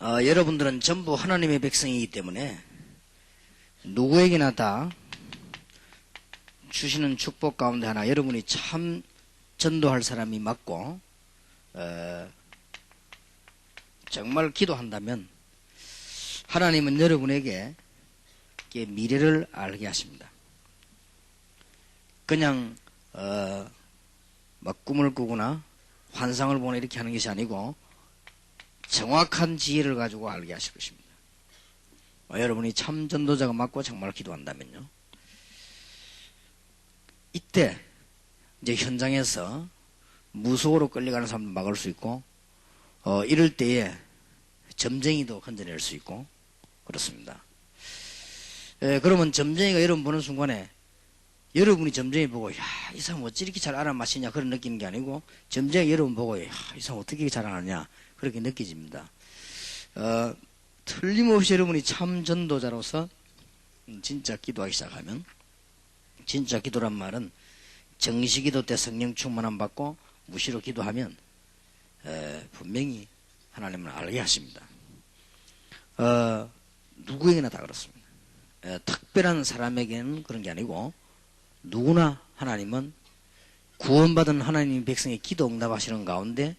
여러분들은 전부 하나님의 백성이기 때문에 누구에게나 다 주시는 축복 가운데 하나, 여러분이 참 전도할 사람이 맞고 정말 기도한다면 하나님은 여러분에게 미래를 알게 하십니다. 그냥 막 꿈을 꾸거나 환상을 보나 이렇게 하는 것이 아니고 정확한 지혜를 가지고 알게 하실 것입니다. 여러분이 참 전도자가 맞고 정말 기도한다면요, 이때 이제 현장에서 무속으로 끌려가는 사람도 막을 수 있고, 이럴 때에 점쟁이도 건져낼 수 있고 그렇습니다. 그러면 점쟁이가 여러분 보는 순간에 여러분이 점쟁이 보고 야, 이 사람 어찌 이렇게 잘 알아맞히냐 그런 느끼는 게 아니고, 점쟁이 여러분 보고 야, 이 사람 어떻게 잘 알았냐 그렇게 느껴집니다. 틀림없이 여러분이 참 전도자로서 진짜 기도하기 시작하면, 진짜 기도란 말은 정시기도 때 성령 충만함 받고 무시로 기도하면 분명히 하나님은 알게 하십니다. 누구에게나 다 그렇습니다. 특별한 사람에게는 그런 게 아니고 누구나 하나님은 구원받은 하나님 백성의 기도 응답하시는 가운데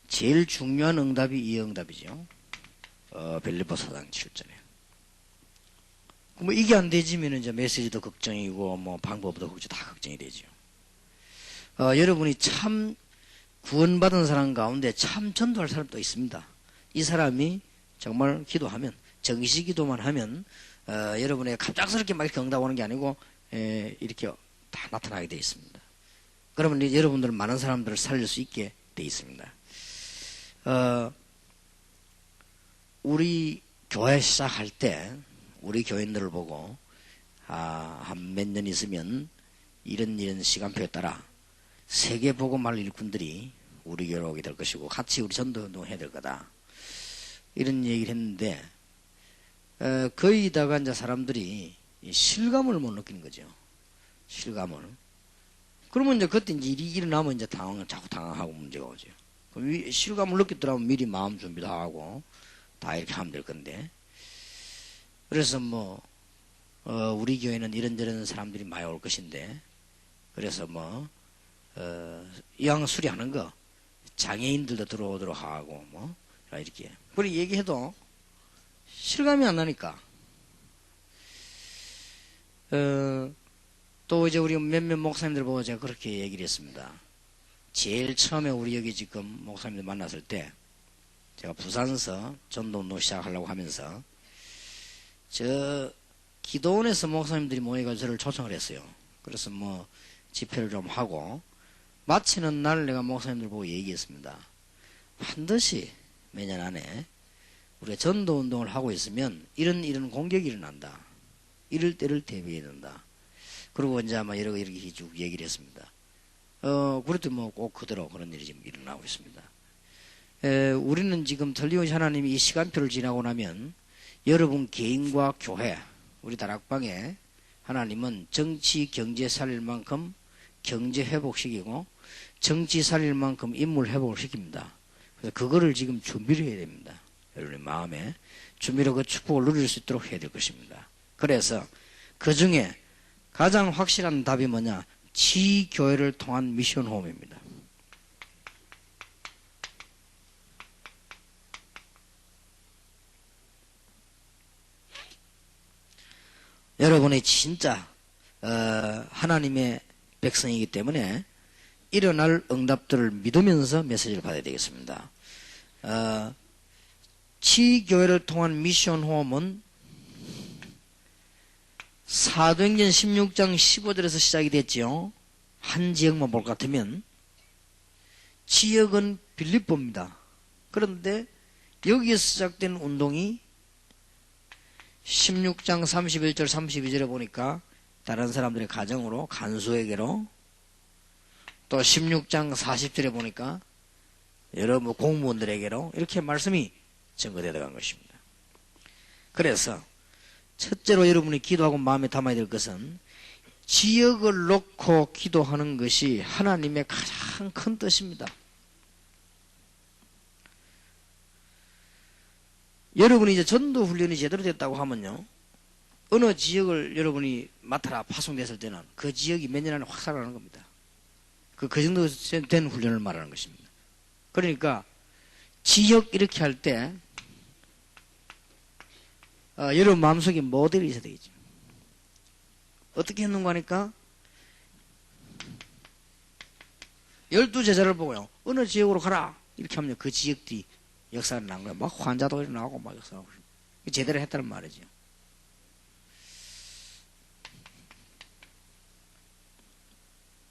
제일 중요한 응답이 이 응답이죠. 빌립보 4장 7절에. 뭐 이게 안 되지면 이제 메시지도 걱정이고 뭐 방법도 다 걱정이 되죠. 여러분이 참 구원받은 사람 가운데 참 전도할 사람도 있습니다. 이 사람이 정말 기도하면, 정시 기도만 하면 여러분에게 갑작스럽게 막 이렇게 응답 오는 게 아니고 이렇게 다 나타나게 되어 있습니다. 그러면 이제 여러분들은 많은 사람들을 살릴 수 있게 되어 있습니다. 우리 교회 시작할 때 우리 교인들을 보고 한 몇 년 있으면 이런 시간표에 따라 세계 복음할 일꾼들이 우리 교회로 오게 될 것이고 같이 우리 전도운동 해야 될 거다, 이런 얘기를 했는데 거의다가 이제 사람들이 실감을 못 느끼는 거죠. 실감을. 그러면 이제 그때 이제 일이 일어나면 이제 자꾸 당황하고 문제가 오죠. 그럼 실감을 느꼈더라면 미리 마음 준비도 하고 다 이렇게 하면 될 건데, 그래서 뭐 우리 교회는 이런저런 사람들이 많이 올 것인데, 그래서 뭐 이왕 수리하는 거 장애인들도 들어오도록 하고 뭐 이렇게 그렇게 얘기해도 실감이 안 나니까 또 이제 우리 몇몇 목사님들 보고 제가 그렇게 얘기를 했습니다. 제일 처음에 우리 여기 지금 목사님들 만났을 때 제가 부산서 전도운동 시작하려고 하면서 저 기도원에서 목사님들이 모여가지고 저를 초청을 했어요. 그래서 뭐 집회를 좀 하고 마치는 날 내가 목사님들 보고 얘기했습니다. 반드시 매년 안에 우리가 전도운동을 하고 있으면 이런 공격이 일어난다. 이럴 때를 대비해야 된다. 그리고 이제 아마 여러 이렇게 쭉 얘기를 했습니다. 그래도 뭐 꼭 그대로 그런 일이 지금 일어나고 있습니다. 우리는 지금 틀림없이 하나님이 이 시간표를 지나고 나면 여러분 개인과 교회, 우리 다락방에 하나님은 정치 경제 살릴 만큼 경제 회복시키고 정치 살릴 만큼 인물 회복을 시킵니다. 그래서 그거를 지금 준비를 해야 됩니다. 여러분의 마음에 준비로 그 축복을 누릴 수 있도록 해야 될 것입니다. 그래서 그 중에 가장 확실한 답이 뭐냐? 지교회를 통한 미션 호흡입니다. 여러분이 진짜 하나님의 백성이기 때문에 일어날 응답들을 믿으면서 메시지를 받아야 되겠습니다. 지교회를 통한 미션 호흡은 사도행전 16장 15절에서 시작이 됐지요. 한 지역만 볼 것 같으면 지역은 빌립보입니다. 그런데 여기에서 시작된 운동이 16장 31절 32절에 보니까 다른 사람들의 가정으로 간수에게로, 또 16장 40절에 보니까 여러 공무원들에게로 이렇게 말씀이 증거되어 간 것입니다. 그래서 첫째로 여러분이 기도하고 마음에 담아야 될 것은 지역을 놓고 기도하는 것이 하나님의 가장 큰 뜻입니다. 여러분이 이제 전도 훈련이 제대로 됐다고 하면요, 어느 지역을 여러분이 맡아라 파송됐을 때는 그 지역이 몇 년 안에 확 살아나는 겁니다. 그 정도 된 훈련을 말하는 것입니다. 그러니까 지역 이렇게 할 때 여러분 마음속에 모델이 있어야 되겠죠. 어떻게 했는가 하니까 12제자를 보고요, 어느 지역으로 가라 이렇게 하면 그 지역들이 역사가 난 거예요. 막 환자도 일어나고 막 역사하고 제대로 했다는 말이죠.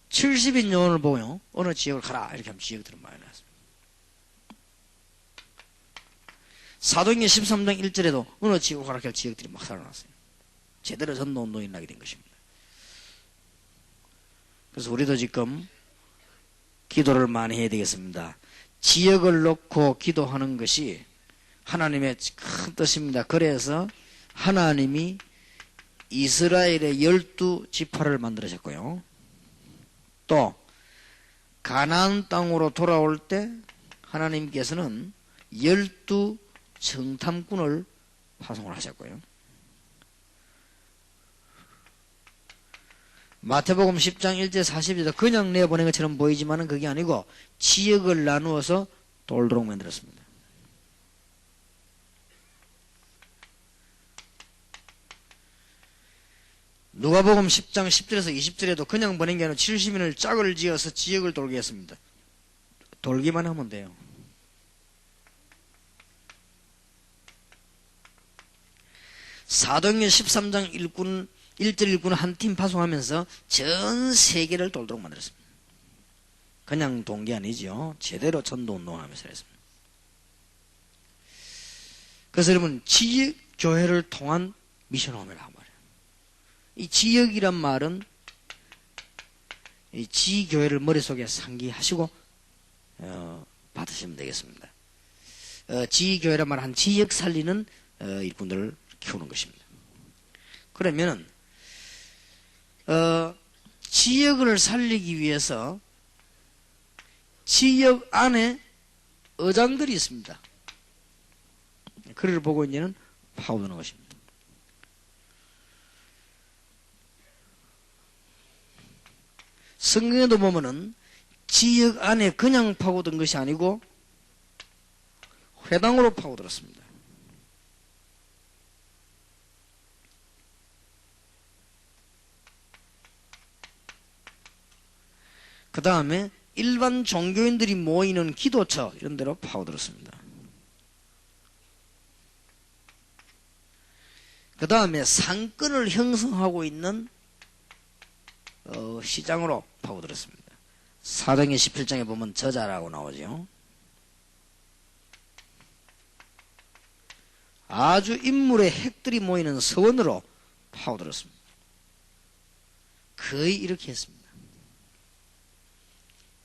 (70인) 요원을 보고요, 어느 지역을 가라 이렇게 하면 지역들은 많이 나왔습니다. 사도행전 13장 1절에도 어느 지역으로 가라 할 지역들이 막 살아났어요. 제대로 전도운동이 나게 된 것입니다. 그래서 우리도 지금 기도를 많이 해야 되겠습니다. 지역을 놓고 기도하는 것이 하나님의 큰 뜻입니다. 그래서 하나님이 이스라엘의 12지파를 만들으셨고요, 또 가나안 땅으로 돌아올 때 하나님께서는 12정탐꾼을 파송을 하셨고요, 마태복음 10장 1절 40절에도 그냥 내보낸 것처럼 보이지만 그게 아니고 지역을 나누어서 돌도록 만들었습니다. 누가복음 10장 10절에서 20절에도 그냥 보낸 게 아니라 70인을 짝을 지어서 지역을 돌게 했습니다. 돌기만 하면 돼요. 사도행전 13장 1절 1군 한 팀 파송하면서 전 세계를 돌도록 만들었습니다. 그냥 돈 게 아니죠. 제대로 전도운동을 하면서 했습니다. 그래서 여러분, 지역 교회를 통한 미션홈이라고 말해요. 이 지역이란 말은 이 지교회를 머릿속에 상기하시고 받으시면 되겠습니다. 지교회란 말은 한 지역 살리는 일꾼들을 키우는 것입니다. 그러면 지역을 살리기 위해서 지역 안에 의장들이 있습니다. 그를 보고 이제는 파고드는 것입니다. 성경에도 보면은 지역 안에 그냥 파고든 것이 아니고 회당으로 파고들었습니다. 그 다음에 일반 종교인들이 모이는 기도처 이런 데로 파고들었습니다. 그 다음에 상권을 형성하고 있는 시장으로 파고들었습니다. 사도행전 17장에 보면 저자라고 나오죠. 아주 인물의 핵들이 모이는 서원으로 파고들었습니다. 거의 이렇게 했습니다.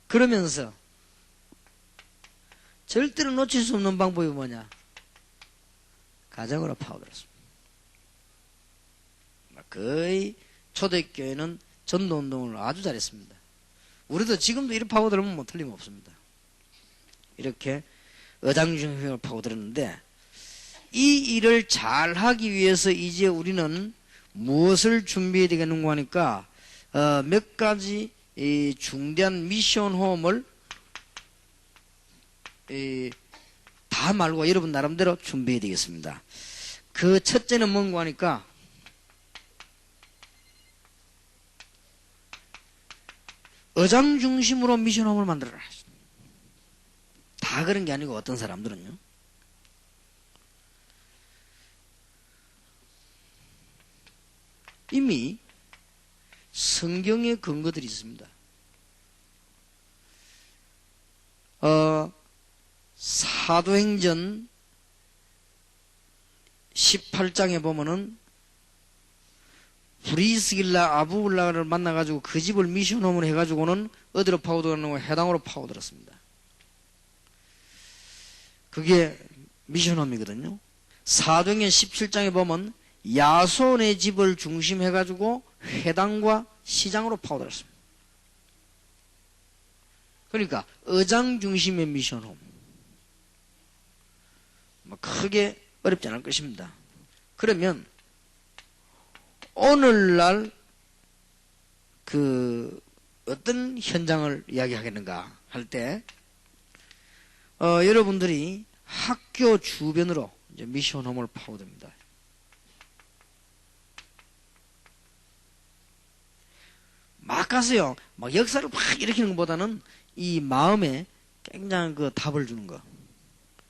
그러면서 절대로 놓칠 수 없는 방법이 뭐냐? 가정으로 파고들었습니다. 거의 초대교회는 전도운동을 아주 잘했습니다. 우리도 지금도 이렇게 파고들면 뭐 틀림없습니다. 이렇게 의장중심을 파고들었는데 이 일을 잘하기 위해서 이제 우리는 무엇을 준비해야 되겠는가 하니까 몇 가지 이 중대한 미션 호흡을 다 말고 여러분 나름대로 준비해야 되겠습니다. 그 첫째는 뭔가 하니까 의장 중심으로 미션 호흡을 만들어라. 다 그런 게 아니고 어떤 사람들은요, 이미 성경의 근거들이 있습니다. 사도행전 18장에 보면은 브리스길라 아부울라를 만나가지고 그 집을 미션홈을 해가지고는 어디로 파고들었는가? 해당으로 파고들었습니다. 그게 미션홈이거든요. 사도행전 17장에 보면 야손의 집을 중심해가지고 회당과 시장으로 파고들었습니다. 그러니까 의장 중심의 미션홈, 크게 어렵지 않을 것입니다. 그러면 오늘날 어떤 현장을 이야기하겠는가 할 때 여러분들이 학교 주변으로 이제 미션홈을 파고듭니다. 막 가서요, 막 역사를 막 일으키는 것보다는 이 마음에 굉장한 그 답을 주는 거,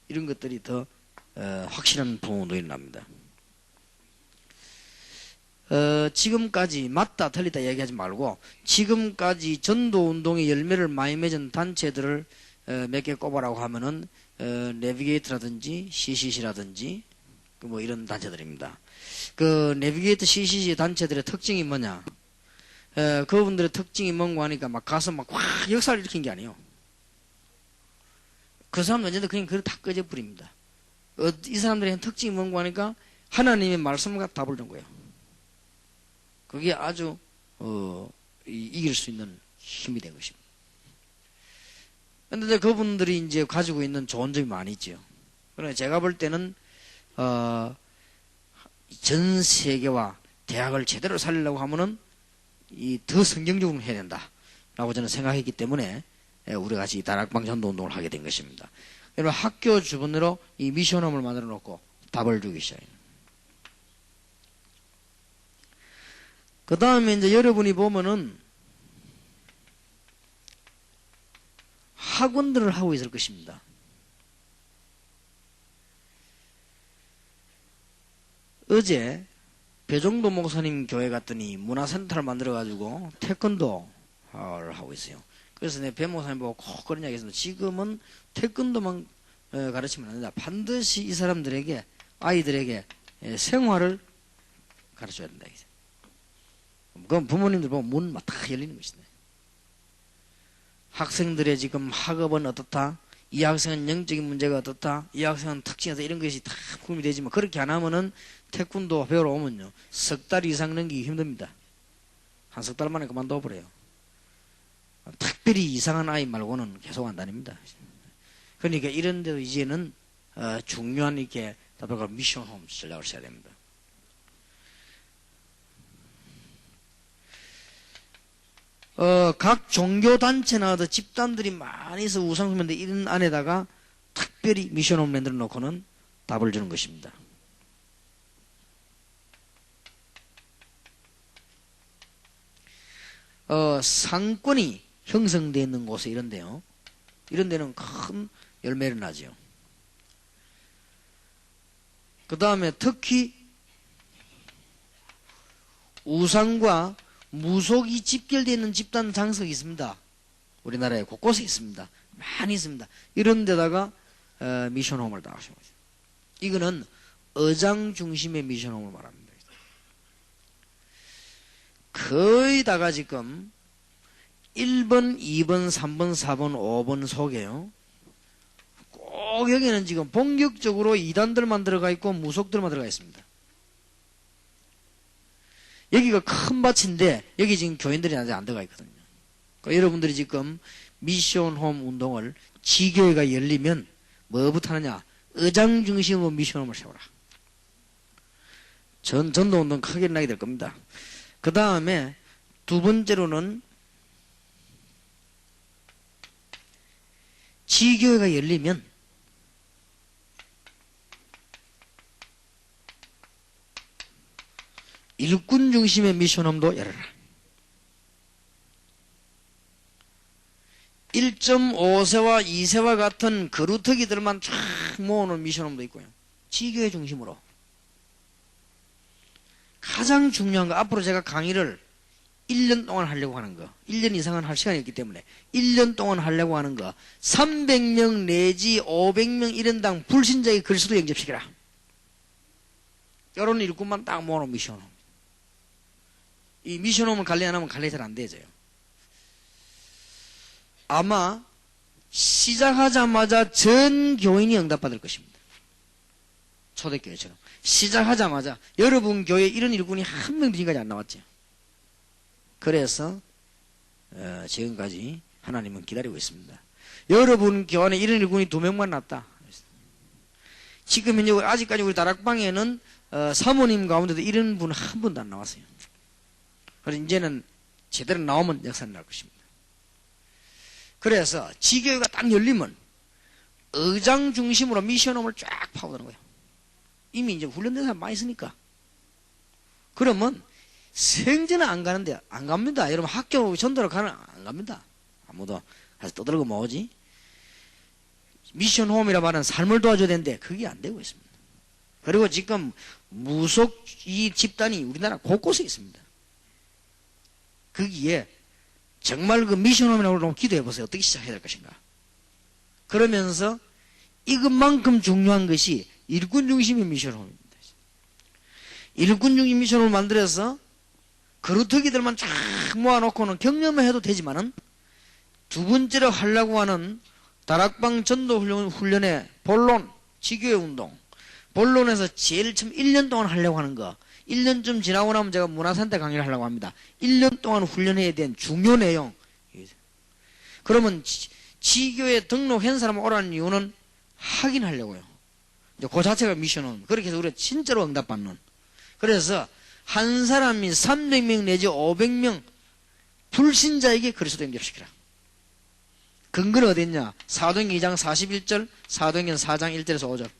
이런 것들이 더 확실한 부흥운동이 일어납니다. 지금까지 맞다 틀리다 얘기하지 말고 지금까지 전도운동의 열매를 많이 맺은 단체들을 몇 개 꼽아라고 하면은 내비게이트라든지 CCC라든지 뭐 이런 단체들입니다. 그 내비게이트 CCC 단체들의 특징이 뭐냐? 그분들의 특징이 뭔가 하니까 막 가서 막 확 역사를 일으킨 게 아니에요. 그 사람들 언제든 그냥 그걸 다 꺼져버립니다. 이 사람들의 특징이 뭔가 하니까 하나님의 말씀과 답을 준 거예요. 그게 아주 이길 수 있는 힘이 된 것입니다. 그런데 그분들이 이제 가지고 있는 좋은 점이 많이 있죠. 그러나 제가 볼 때는 전 세계와 대학을 제대로 살리려고 하면은 더 성경적으로 해야 된다라고 저는 생각했기 때문에 우리가 같이 다락방 전도운동을 하게 된 것입니다. 여러분 학교 주변으로 이 미션홈을 만들어 놓고 답을 주기 시작해요. 그 다음에 이제 여러분이 보면은 학원들을 하고 있을 것입니다. 어제 배종도 목사님 교회 갔더니 문화센터를 만들어가지고 태권도를 하고 있어요. 그래서 내 배 목사님 보고 꼭 그런 이야기 했습니다. 지금은 태권도만 가르치면 안 된다. 반드시 이 사람들에게, 아이들에게 생활을 가르쳐야 된다. 그럼 부모님들 보면 문 막 다 열리는 것이네. 학생들의 지금 학업은 어떻다? 이 학생은 영적인 문제가 어떻다? 이 학생은 특징에서 이런 것이 다 구분이 되지만 그렇게 안 하면은 태권도 배우러 오면요. 석 달 이상 넘기기 힘듭니다. 한 석 달 만에 그만둬 버려요. 특별히 이상한 아이 말고는 계속 안 다닙니다. 그러니까 이런 데도 이제는 중요한 이렇게 답답한 미션홈 전략을 써야 됩니다. 각 종교단체나 집단들이 많이 있어 우상숭배인데 이런 안에다가 특별히 미션홈 만들어 놓고는 답을 주는 것입니다. 상권이 형성되어 있는 곳에 이런데요. 이런 데는 큰 열매를 나죠. 그 다음에 특히 우상과 무속이 집결되어 있는 집단 장석이 있습니다. 우리나라에 곳곳에 있습니다. 많이 있습니다. 이런 데다가 미션홈을 다 하시는 거죠. 이거는 의장 중심의 미션홈을 말합니다. 거의 다가 지금 1번, 2번, 3번, 4번, 5번 속에요. 꼭 여기는 지금 본격적으로 이단들만 들어가 있고 무속들만 들어가 있습니다. 여기가 큰 밭인데 여기 지금 교인들이 아직 안 들어가 있거든요. 그러니까 여러분들이 지금 미션홈 운동을 지교회가 열리면 뭐부터 하느냐? 의장 중심으로 미션홈을 세워라. 전도운동 크게 일어나게 될 겁니다. 그 다음에 두 번째로는 지교회가 열리면 일꾼 중심의 미션홈도 열어라. 1.5세와 2세와 같은 거루터기들만 쫙 모으는 미션홈도 있고요. 지교회 중심으로. 가장 중요한 거, 앞으로 제가 강의를 1년 동안 하려고 하는 거, 1년 이상은 할 시간이 없기 때문에 1년 동안 하려고 하는 거, 300명 내지 500명 1인당 불신자의 글수도 영접시켜라. 이런 일꾼만 딱 모아놓은 미션홈. 이 미션홈을 관리 안 하면 관리 잘 안 되져요. 아마 시작하자마자 전 교인이 응답받을 것입니다. 초대교회처럼. 시작하자마자 여러분 교회에 이런 일꾼이 한 명도 지금까지 안 나왔죠. 그래서 지금까지 하나님은 기다리고 있습니다. 여러분 교회 안에 이런 일꾼이 2명만 났다. 지금 현재 아직까지 우리 다락방에는 사모님 가운데도 이런 분 한 분도 안 나왔어요. 그래서 이제는 제대로 나오면 역사는 날 것입니다. 그래서 지교회가 딱 열리면 의장 중심으로 미션홈을 쫙 파고드는 거예요. 이미 이제 훈련된 사람 많이 있으니까. 그러면 생전은 안 가는데 안 갑니다. 여러분 학교 전도로 가는 안 갑니다. 아무도 가서 떠들고 뭐지? 미션홈이라 말하는 삶을 도와줘야 되는데 그게 안 되고 있습니다. 그리고 지금 무속 이 집단이 우리나라 곳곳에 있습니다. 거기에 정말 그 미션홈이라고 기도해 보세요. 어떻게 시작해야 될 것인가. 그러면서 이것만큼 중요한 것이 일꾼 중심의 미션홈입니다. 일꾼 중심 미션홈을 만들어서 그루터기들만 쫙 모아놓고는 경험을 해도 되지만은 두 번째로 하려고 하는 다락방 전도 훈련의 본론, 지교회 운동. 본론에서 제일 처음 1년 동안 하려고 하는 거. 1년쯤 지나고 나면 제가 문화센터 강의를 하려고 합니다. 1년 동안 훈련해야 된 중요 내용. 그러면 지교회 등록한 사람 오라는 이유는 확인하려고요. 이제 그 자체가 미션은. 그렇게 해서 우리가 진짜로 응답받는. 그래서 한 사람이 300명 내지 500명 불신자에게 그리스도 영접시키라. 근거는 어딨냐? 사도행전 2장 41절, 사도행전 4장 1절에서 5절.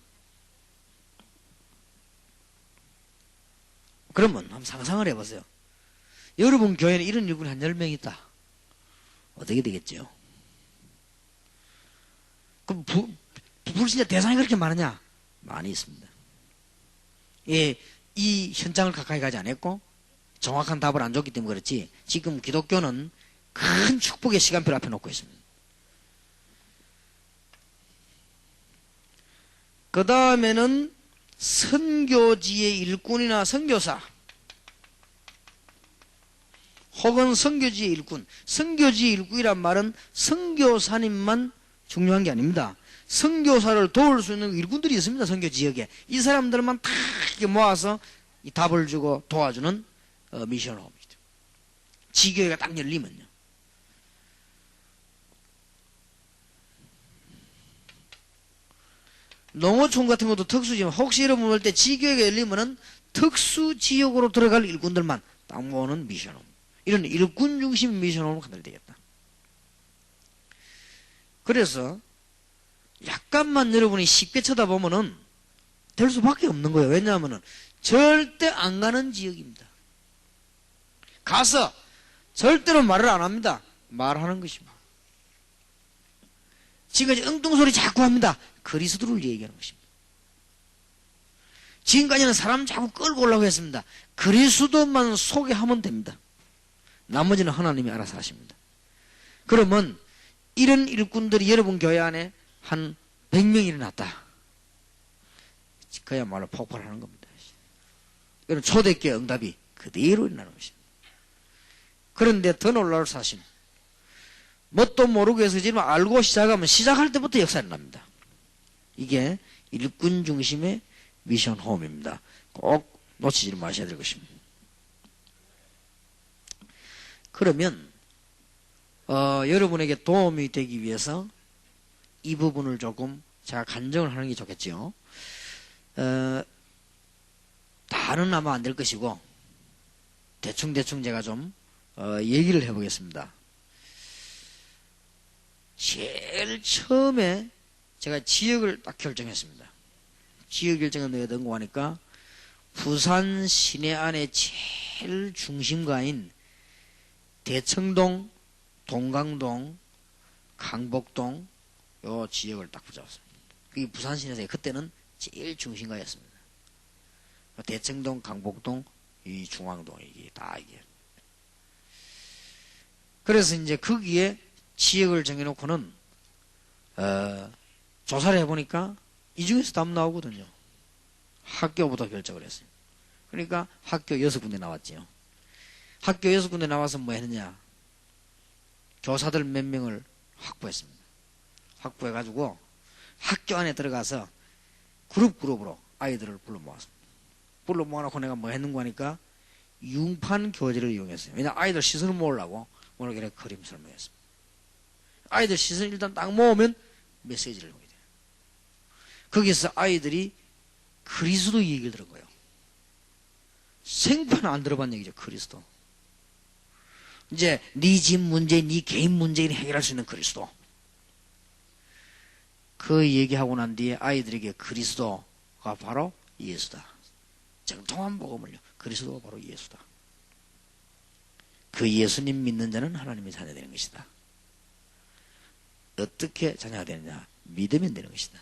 그러면 한번 상상을 해보세요. 여러분 교회는 이런 일꾼이 한 10명 있다. 어떻게 되겠죠? 그럼 불신자 대상이 그렇게 많으냐? 많이 있습니다. 예, 이 현장을 가까이 가지 않았고 정확한 답을 안 줬기 때문에 그렇지 지금 기독교는 큰 축복의 시간표를 앞에 놓고 있습니다. 그 다음에는 선교지의 일꾼이나 선교사 혹은 선교지의 일꾼. 선교지의 일꾼이란 말은 선교사님만 중요한 게 아닙니다. 선교사를 도울 수 있는 일꾼들이 있습니다. 선교지역에. 이 사람들만 다 이렇게 모아서 이 답을 주고 도와주는 미션홈이죠. 지교회가 딱 열리면요. 농어촌 같은 것도 특수지만 혹시 여러분 볼 때 지교회가 열리면은 특수 지역으로 들어갈 일꾼들만 딱 모으는 미션홈. 이런 일꾼 중심 미션홈을 만들어야 되겠다. 그래서 약간만 여러분이 쉽게 쳐다보면은 될 수밖에 없는 거예요. 왜냐하면은 절대 안 가는 지역입니다. 가서 절대로 말을 안 합니다. 말하는 것입니다. 지금까지 엉뚱소리 자꾸 합니다. 그리스도를 얘기하는 것입니다. 지금까지는 사람 자꾸 끌고 오려고 했습니다. 그리스도만 소개하면 됩니다. 나머지는 하나님이 알아서 하십니다. 그러면 이런 일꾼들이 여러분 교회 안에 한 100명이 일어났다. 그야말로 폭발하는 겁니다. 이런 초대교회 응답이 그대로 일어나는 것입니다. 그런데 더 놀라울 사실, 뭣도 모르고 해서 지금 알고 시작하면 시작할 때부터 역사가 납니다. 이게 일꾼 중심의 미션 홈입니다. 꼭 놓치지 마셔야 될 것입니다. 그러면 여러분에게 도움이 되기 위해서 이 부분을 조금 제가 간증을 하는 게 좋겠죠. 다는 아마 안 될 것이고 대충 제가 좀 얘기를 해보겠습니다. 제일 처음에 제가 지역을 딱 결정했습니다. 지역 결정을 내가 등록하니까 부산 시내 안에 제일 중심가인 대청동, 동강동, 강복동 요 지역을 딱 붙잡았습니다. 그게 부산 시내에서 그때는 제일 중심가였습니다. 대청동, 강복동, 이 중앙동 이게 다 이게. 그래서 이제 거기에 지역을 정해놓고는 조사를 해보니까 이 중에서 답 나오거든요. 학교부터 결정을 했어요. 그러니까 학교 6군데 나왔지요. 학교 6군데 나와서 뭐 했느냐. 교사들 몇 명을 확보했습니다. 확보해가지고 학교 안에 들어가서 그룹으로 아이들을 불러 모았습니다. 불러 모아놓고 내가 뭐 했는가 하니까 융판 교재를 이용했어요. 왜냐 아이들 시선을 모으려고 오늘 그래 그림 설명했습니다. 아이들 시선 일단 딱 모으면 메시지를 보게 돼요. 거기서 아이들이 그리스도 얘기를 들은 거예요. 생판 안 들어본 얘기죠. 그리스도. 이제 네 집 문제, 네 개인 문제를 해결할 수 있는 그리스도. 그 얘기하고 난 뒤에 아이들에게 그리스도가 바로 예수다. 정통한 복음을요. 그리스도가 바로 예수다. 그 예수님 믿는 자는 하나님의 자녀 되는 것이다. 어떻게 자녀가 되느냐? 믿으면 되는 것이다.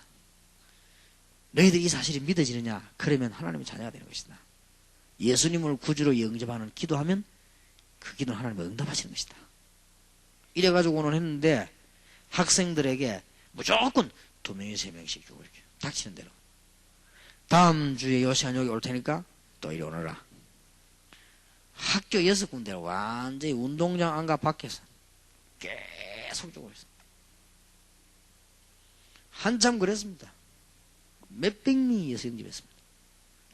너희들 이 사실이 믿어지느냐? 그러면 하나님의 자녀가 되는 것이다. 예수님을 구주로 영접하는 기도하면 그 기도는 하나님이 응답하시는 것이다. 이래가지고 오늘 했는데 학생들에게 무조건 2명이 3명씩 주고 이렇게 닥치는 대로. 다음 주에 요 시간 여기 올 테니까 또 이리 오너라. 학교 6군데를 완전히 운동장 안가 밖에서 계속 주고 있어. 한참 그랬습니다. 몇백 명이 예수 영접했습니다.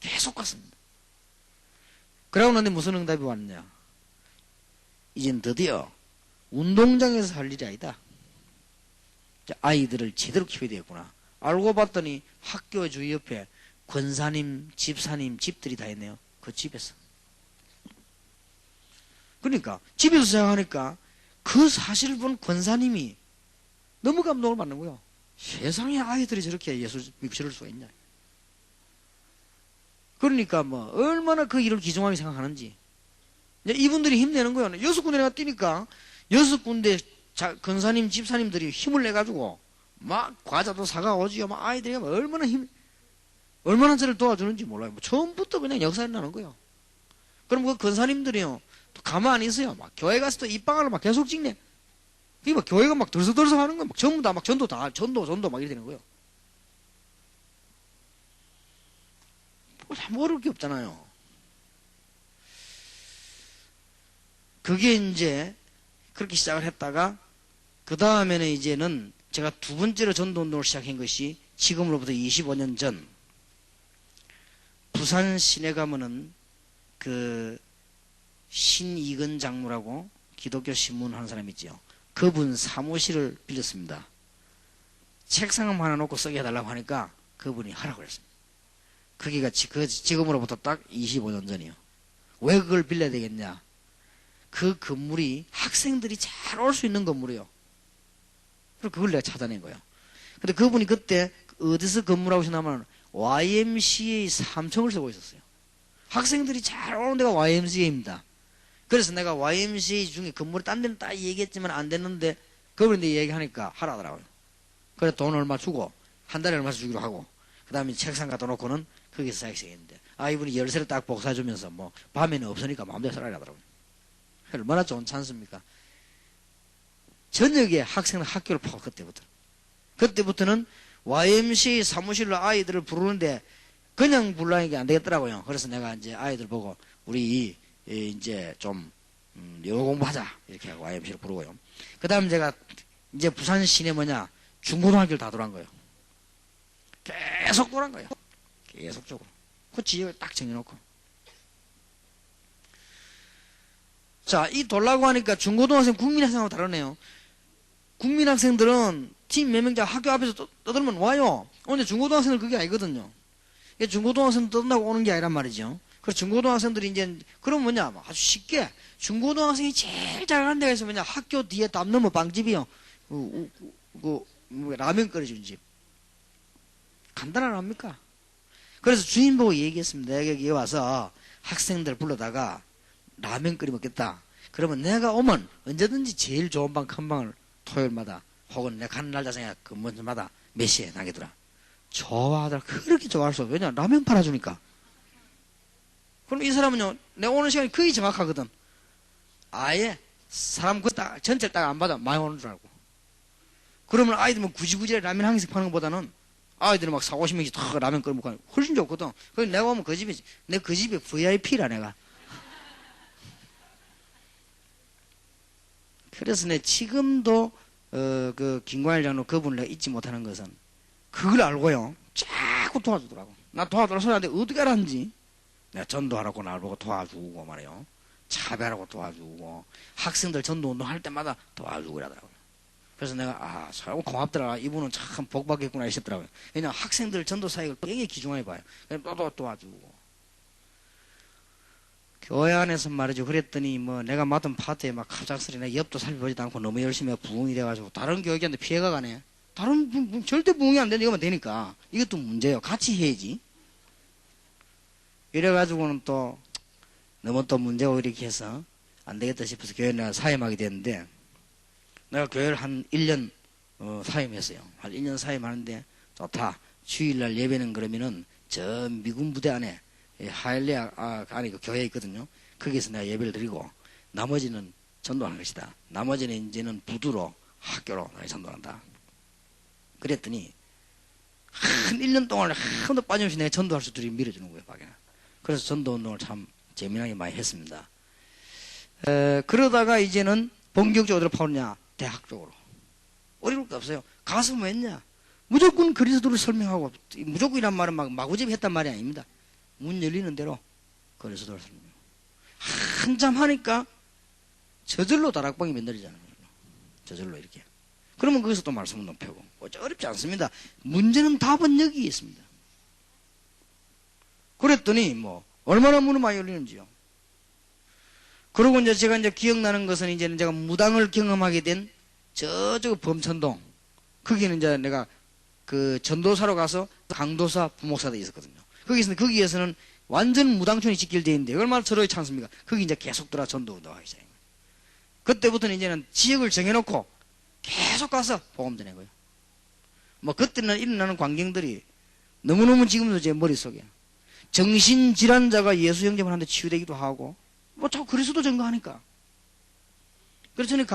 계속 갔습니다. 그러고 나니 무슨 응답이 왔냐? 이젠 드디어 운동장에서 할 일이 아니다. 아이들을 제대로 키워야 되겠구나. 알고 봤더니 학교 주위 옆에 권사님, 집사님 집들이 다 있네요. 그 집에서. 그러니까 집에서 생각하니까 그 사실을 본 권사님이 너무 감동을 받는 거예요. 세상에 아이들이 저렇게 예수 믿고 저럴 수가 있냐. 그러니까 뭐 얼마나 그 일을 귀중하게 생각하는지. 이분들이 힘내는 거예요. 6군데 내가 뛰니까 6군데 권사님, 집사님들이 힘을 내가지고 막 과자도 사가오지요. 막 아이들이 얼마나 저를 도와주는지 몰라요. 뭐 처음부터 그냥 역사에 나는 거예요. 그럼 그 권사님들이요. 또 가만히 있어요. 막 교회 가서 또 입방아를 막 계속 찍네. 그게 막 교회가 막 들썩들썩 하는 거예요. 막 전부 다 막 전도 막 이렇게 되는 거예요. 뭐 어려울 게 없잖아요. 그게 이제 그렇게 시작을 했다가 그 다음에는 이제는 제가 두 번째로 전도 운동을 시작한 것이 지금으로부터 25년 전 부산 시내 가면은 그 신이근 장로라고 기독교 신문 하는 사람이 있죠. 그분 사무실을 빌렸습니다. 책상 하나 놓고 쓰게 해달라고 하니까 그분이 하라고 그랬습니다. 그게가 지금으로부터 딱 25년 전이요. 왜 그걸 빌려야 되겠냐? 그 건물이 학생들이 잘 올 수 있는 건물이에요. 그래서 그걸 내가 찾아낸 거예요. 근데 그분이 그때 어디서 건물하고 있었냐면 YMCA 3층을 쓰고 있었어요. 학생들이 잘 오는 데가 YMCA입니다. 그래서 내가 YMCA 중에 건물이 딴 데는 딱 얘기했지만 안 됐는데 그분이 내 얘기하니까 하라더라고요. 그래 돈 얼마 주고 한 달에 얼마 주기로 하고 그 다음에 책상 갖다 놓고는 거기서 사역했는데 이분이 열쇠를 딱 복사해주면서 뭐 밤에는 없으니까 마음대로 살아야 하더라고요. 얼마나 좋은 찬스입니까? 저녁에 학생은 학교를 파고 그때부터는 YMCA 사무실로 아이들을 부르는데 그냥 불러니까 안 되겠더라고요. 그래서 내가 이제 아이들 보고 우리 이제 좀 영어 공부하자 이렇게 하고 YMC를 부르고요. 그 다음 제가 이제 부산 시내 중고등학교를 다 돌아간 거예요. 계속 돌아간 거예요. 계속적으로. 그 지역을 딱 정해놓고. 자, 이 돌라고 하니까 중고등학생, 국민학생하고 다르네요. 국민학생들은 팀 몇 명자 학교 앞에서 떠들면 와요. 근데 중고등학생들 그게 아니거든요. 중고등학생 떠든다고 오는 게 아니란 말이죠. 그래서 중고등학생들이 이제, 그럼 아주 쉽게, 중고등학생이 제일 잘 가는 데가 있어 학교 뒤에 담 넘어 빵집이요. 라면 끓여주는 집. 간단한 합니까? 그래서 주인 보고 얘기했습니다. 내가 여기 와서 학생들 불러다가 라면 끓여 먹겠다. 그러면 내가 오면 언제든지 제일 좋은 방, 큰 방을 토요일마다 혹은 내가 가는 날 자생에 근무마다 몇 시에 나게더라. 좋아하더라. 그렇게 좋아할 수 없어. 왜냐 라면 팔아주니까. 그럼 이 사람은요, 내가 오는 시간이 거의 정확하거든. 아예 사람 전체를 딱 안 받아. 많이 오는 줄 알고. 그러면 아이들은 굳이 라면 한 개씩 파는 것보다는 아이들은 막 40~50명씩 다 라면 끓여 먹고 훨씬 좋거든. 그래서 내가 오면 그 집에 VIP라 내가. 그래서 내 지금도 그 김광일 장로 그분을 내가 잊지 못하는 것은 그걸 알고요. 자꾸 도와주더라고. 나 도와달라고 소리 하는데 어떻게 알았는지. 내가 전도하라고 날 보고 도와주고 말이요. 차별하고 도와주고 학생들 전도 운동할 때마다 도와주고 이러더라고요. 그래서 내가 참 고맙더라. 이분은 참 복받겠구나 싶더라고요. 왜냐하면 학생들 전도 사역을 굉장히 귀중하게 봐요. 또 도와주고. 교회 안에서 말이죠. 그랬더니 뭐 내가 맡은 파트에 막 갑작스레 내 옆도 살펴보지도 않고 너무 열심히 부흥이 돼가지고 다른 교육자한테 피해가 가네. 다른 절대 부흥이 안 되는 이거만 되니까 이것도 문제예요. 같이 해야지. 이래가지고는 또 너무 또 문제가 이렇게 해서 안 되겠다 싶어서 교회에 내가 사임하게 됐는데 내가 교회를 한 1년 사임했어요. 한 1년 사임하는데 좋다. 주일날 예배는 그러면은 저 미군 부대 안에 하일레아 안에 그 교회에 있거든요. 거기서 내가 예배를 드리고 나머지는 전도하는 것이다. 나머지는 이제는 부두로 학교로 내가 전도한다. 그랬더니 한 1년 동안 한 번도 빠짐없이 내가 전도할 수 있도록 밀어주는 거예요. 밖에. 그래서 전도 운동을 참 재미나게 많이 했습니다. 그러다가 이제는 본격적으로 파오냐 대학 쪽으로. 어려울 게 없어요. 가서 뭐 했냐? 무조건 그리스도를 설명하고 무조건이란 말은 막 마구잡이 했단 말이 아닙니다. 문 열리는 대로 그리스도를 설명하고 한참 하니까 저절로 다락방이 만들어지잖아요. 저절로 이렇게. 그러면 거기서 또 말씀을 높이고 어렵지 않습니다. 문제는 답은 여기 있습니다. 그랬더니 뭐 얼마나 문을 많이 열리는지요. 그리고 이제 제가 이제 기억나는 것은 이제는 제가 무당을 경험하게 된 저쪽 범천동. 거기는 이제 내가 그 전도사로 가서 강도사 부목사도 있었거든요. 거기에서는 완전 무당촌이 직결되어 있는데 얼마나 서로의 찬스입니까? 거기 이제 계속 들어 전도 운동하기 시작해요. 그때부터는 이제는 지역을 정해놓고 계속 가서 복음 전한 거예요. 뭐 그때는 일어나는 광경들이 너무너무 지금도 제 머릿속에 정신질환자가 예수 영접을 하는데 치유되기도 하고 뭐 자꾸 그리스도 증거하니까. 그래서 저는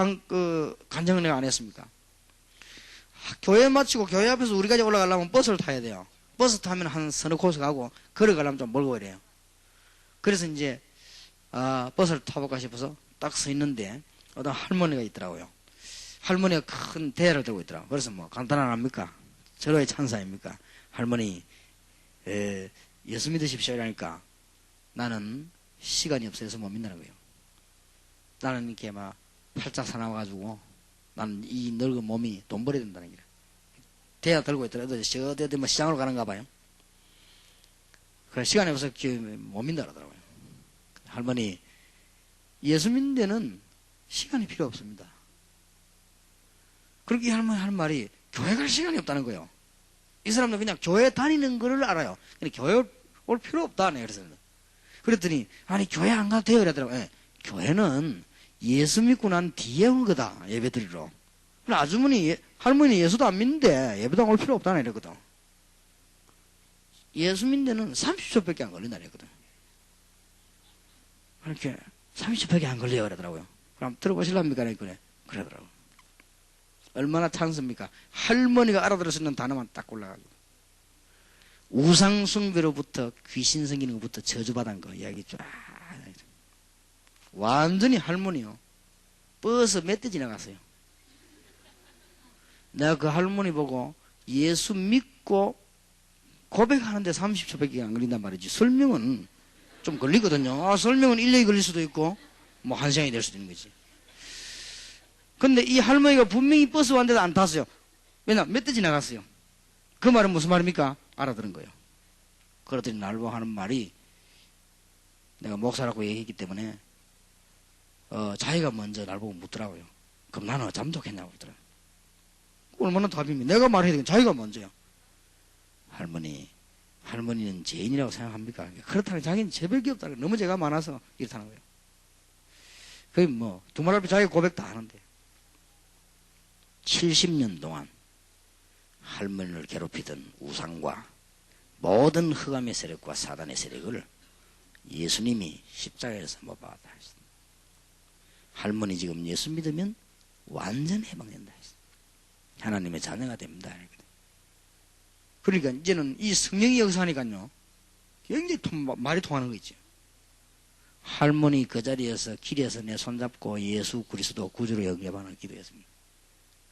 간증을 내가 안 했습니까? 교회 마치고 교회 앞에서 우리까지 올라가려면 버스를 타야 돼요. 버스 타면 한 서너 코스 가고 걸어가려면 좀 멀고 이래요. 그래서 이제 버스를 타볼까 싶어서 딱 서 있는데 어떤 할머니가 있더라고요. 할머니가 큰 대야를 들고 있더라고요. 그래서 뭐 간단합니까? 절호의 찬사입니까? 할머니 예수 믿으십시오 이러니까 나는 시간이 없어서 못 믿는 거예요. 나는 이렇게 막 팔짝 사나워가지고 나는 이 늙은 몸이 돈 벌어야 된다는 거야. 대야 들고 있더라도 저 어디 뭐 시장으로 가는가 봐요. 그래 시간이 없어서 못 믿는다 그러더라고요. 할머니 예수 믿는 데는 시간이 필요 없습니다. 그렇게 할머니 할 말이 교회 갈 시간이 없다는 거예요. 이 사람도 그냥 교회 다니는 거를 알아요. 근데 교회 올 필요 없다. 네, 그랬더니 아니 교회 안 가도 돼요 이러더라고요. 네, 교회는 예수 믿고 난 뒤에 온 거다. 예배 드리러. 할머니 예수도 안 믿는데 예배당 올 필요 없다네 이랬거든. 예수 믿는 데는 30초밖에 안 걸린다 이랬거든. 이렇게 30초밖에 안 걸려요 그러더라고요. 그럼 들어보실랍니까? 그러더라고요. 얼마나 찬스입니까? 할머니가 알아들었는 단어만 딱 골라가지고 우상숭배로부터 귀신 생기는 것부터 저주받은 거 이야기 쫙 완전히 할머니요. 버스 몇 대 지나갔어요. 내가 그 할머니 보고 예수 믿고 고백하는데 30초밖에 안 걸린단 말이지. 설명은 좀 걸리거든요. 설명은 1년이 걸릴 수도 있고 뭐 1시간이 될 수도 있는 거지. 근데 이 할머니가 분명히 버스 왔는데도 안 탔어요. 왜냐 몇 대 지나갔어요. 그 말은 무슨 말입니까? 알아들은 거예요. 그러더니 날 보고 하는 말이 내가 목사라고 얘기했기 때문에 자기가 먼저 날 보고 묻더라고요. 그럼 나는 어쩌면 좋겠냐고 그러더라고요. 얼마나 답입니까? 내가 말해야 되겠 자기가 먼저요. 할머니는 죄인이라고 생각합니까? 그렇다면 자기는 죄밖에 없다. 너무 죄가 많아서 이렇다는 거예요. 그게 뭐 두말 앞에 자기 고백 다 하는데 70년 동안 할머니를 괴롭히던 우상과 모든 흑암의 세력과 사단의 세력을 예수님이 십자가에서 못 박았다. 할머니 지금 예수 믿으면 완전 해방된다. 하나님의 자녀가 됩니다. 그러니까 이제는 이 성령이 역사하니까요 굉장히 말이 통하는 거 있죠. 할머니 그 자리에서 길에서 내 손잡고 예수 그리스도 구주로 영접하는 기도했습니다.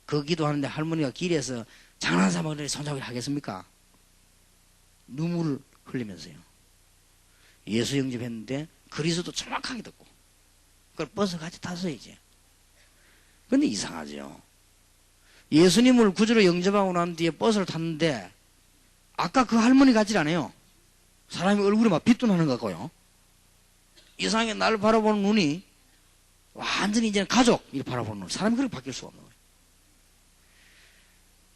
그 기도하는데 할머니가 길에서 장난삼아를 손잡기를 하겠습니까? 눈물을 흘리면서요. 예수 영접했는데 그리스도 정확하게 듣고 그걸 버스 같이 탔어요 이제. 근데 이상하죠. 예수님을 구주로 영접하고 난 뒤에 버스를 탔는데 아까 그 할머니 같질 않아요. 사람이 얼굴이 막 빛도 나는 것 같고요. 이상하게 나를 바라보는 눈이 완전히 이제 가족 이렇게 바라보는 눈. 사람이 그렇게 바뀔 수가 없는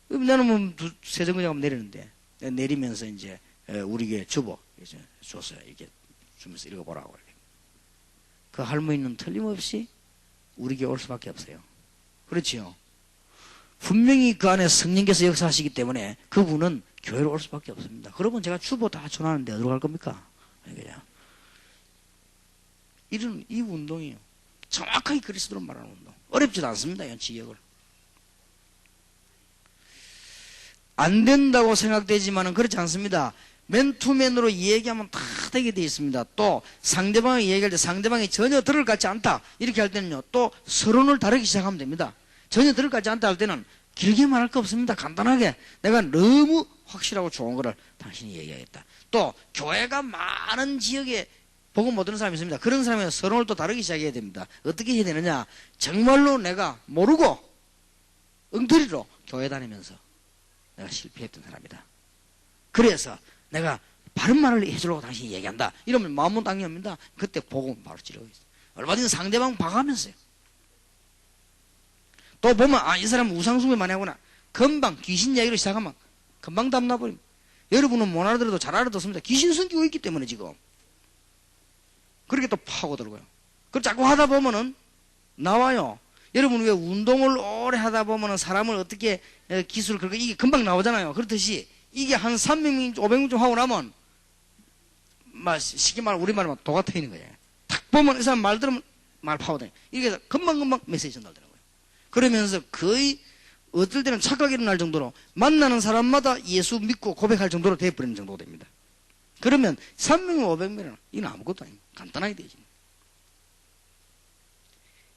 거예요. 나는 뭐 세 정거장 내리는데 내리면서 이제 우리 교회 주보 줬어요. 이렇게 주면서 읽어보라고. 그 할머니는 틀림없이 우리 교회 올 수밖에 없어요. 그렇지요. 분명히 그 안에 성령께서 역사하시기 때문에 그분은 교회로 올 수밖에 없습니다. 그러면 제가 주보 다 전하는데 어디로 갈 겁니까? 그냥 이런 이 운동이에요. 정확하게 그리스도로 말하는 운동. 어렵지도 않습니다. 이 지역을. 안 된다고 생각되지만은 그렇지 않습니다. 맨투맨으로 얘기하면 다 되게 되어 있습니다. 또 상대방이 얘기할 때 상대방이 전혀 들을 것 같지 않다 이렇게 할 때는요 또 서론을 다르게 시작하면 됩니다. 전혀 들을 것 같지 않다 할 때는 길게 말할 거 없습니다. 간단하게 내가 너무 확실하고 좋은 거를 당신이 얘기하겠다. 또 교회가 많은 지역에 복음 못 듣는 사람이 있습니다. 그런 사람은 서론을 또 다르게 시작해야 됩니다. 어떻게 해야 되느냐, 정말로 내가 모르고 엉터리로 교회 다니면서 내가 실패했던 사람이다. 그래서 내가 바른 말을 해주려고 당신이 얘기한다. 이러면 마음은 당연합니다. 그때 복음 바로 지르고 있어요. 얼마 전에 상대방 봐가면서요. 또 보면 이 사람은 우상숭배 많이 하구나. 금방 귀신 이야기를 시작하면 금방 답 나버립니다. 여러분은 못 알아들어도 잘 알아듣습니다. 귀신 숨기고 있기 때문에 지금. 그렇게 또 파고들고요. 그걸 자꾸 하다 보면은 나와요. 여러분 왜 운동을 오래 하다 보면은 사람을 어떻게 기술을 그렇게 이게 금방 나오잖아요. 그렇듯이 이게 한 300명, 500명 좀 하고 나면 막 쉽게 말하면 우리말로 도가 트이는 거예요. 딱 보면 이 사람 말 들으면 말 파고다녀. 이게 금방금방 메시지 전달되는 거예요. 그러면서 거의 어떨 때는 착각이 일어날 정도로 만나는 사람마다 예수 믿고 고백할 정도로 돼버리는 정도가 됩니다. 그러면 300명, 500명은 이건 아무것도 아닙니다. 간단하게 되지.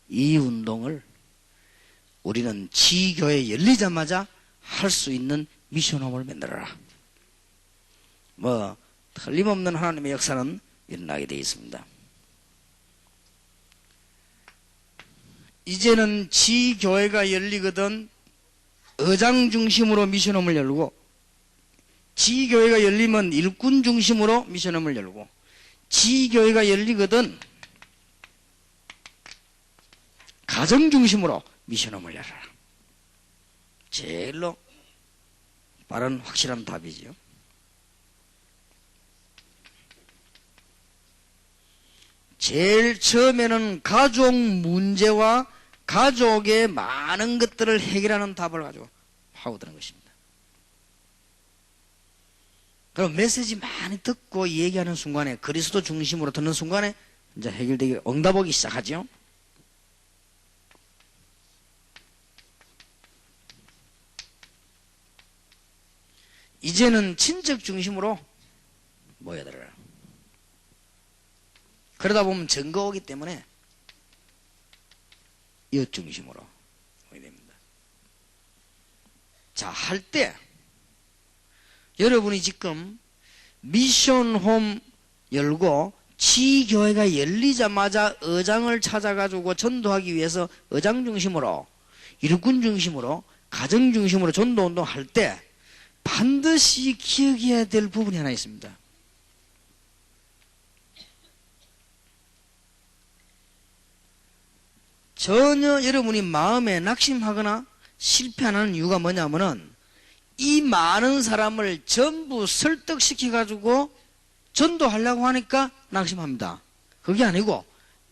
이 운동을 우리는 지교회 열리자마자 할 수 있는 미션홈을 만들어라. 뭐 틀림없는 하나님의 역사는 일어나게 되어 있습니다. 이제는 지교회가 열리거든 의장 중심으로 미션홈을 열고, 지교회가 열리면 일꾼 중심으로 미션홈을 열고, 지교회가 열리거든 가정 중심으로 미션홈을 열어라. 제일로 빠른 확실한 답이죠. 제일 처음에는 가족 문제와 가족의 많은 것들을 해결하는 답을 가지고 파고드는 것입니다. 그럼 메시지 많이 듣고 얘기하는 순간에 그리스도 중심으로 듣는 순간에 이제 해결되기 응답하기 시작하죠. 이제는 친척 중심으로 모여들어라. 그러다 보면 증거 오기 때문에 이웃 중심으로 오게 됩니다. 자, 할 때 여러분이 지금 미션홈 열고 지교회가 열리자마자 의장을 찾아가지고 전도하기 위해서 의장 중심으로, 일꾼 중심으로, 가정 중심으로 전도운동 할 때 반드시 기억해야 될 부분이 하나 있습니다. 전혀 여러분이 마음에 낙심하거나 실패 안 하는 이유가 뭐냐면은 이 많은 사람을 전부 설득시켜가지고 전도하려고 하니까 낙심합니다. 그게 아니고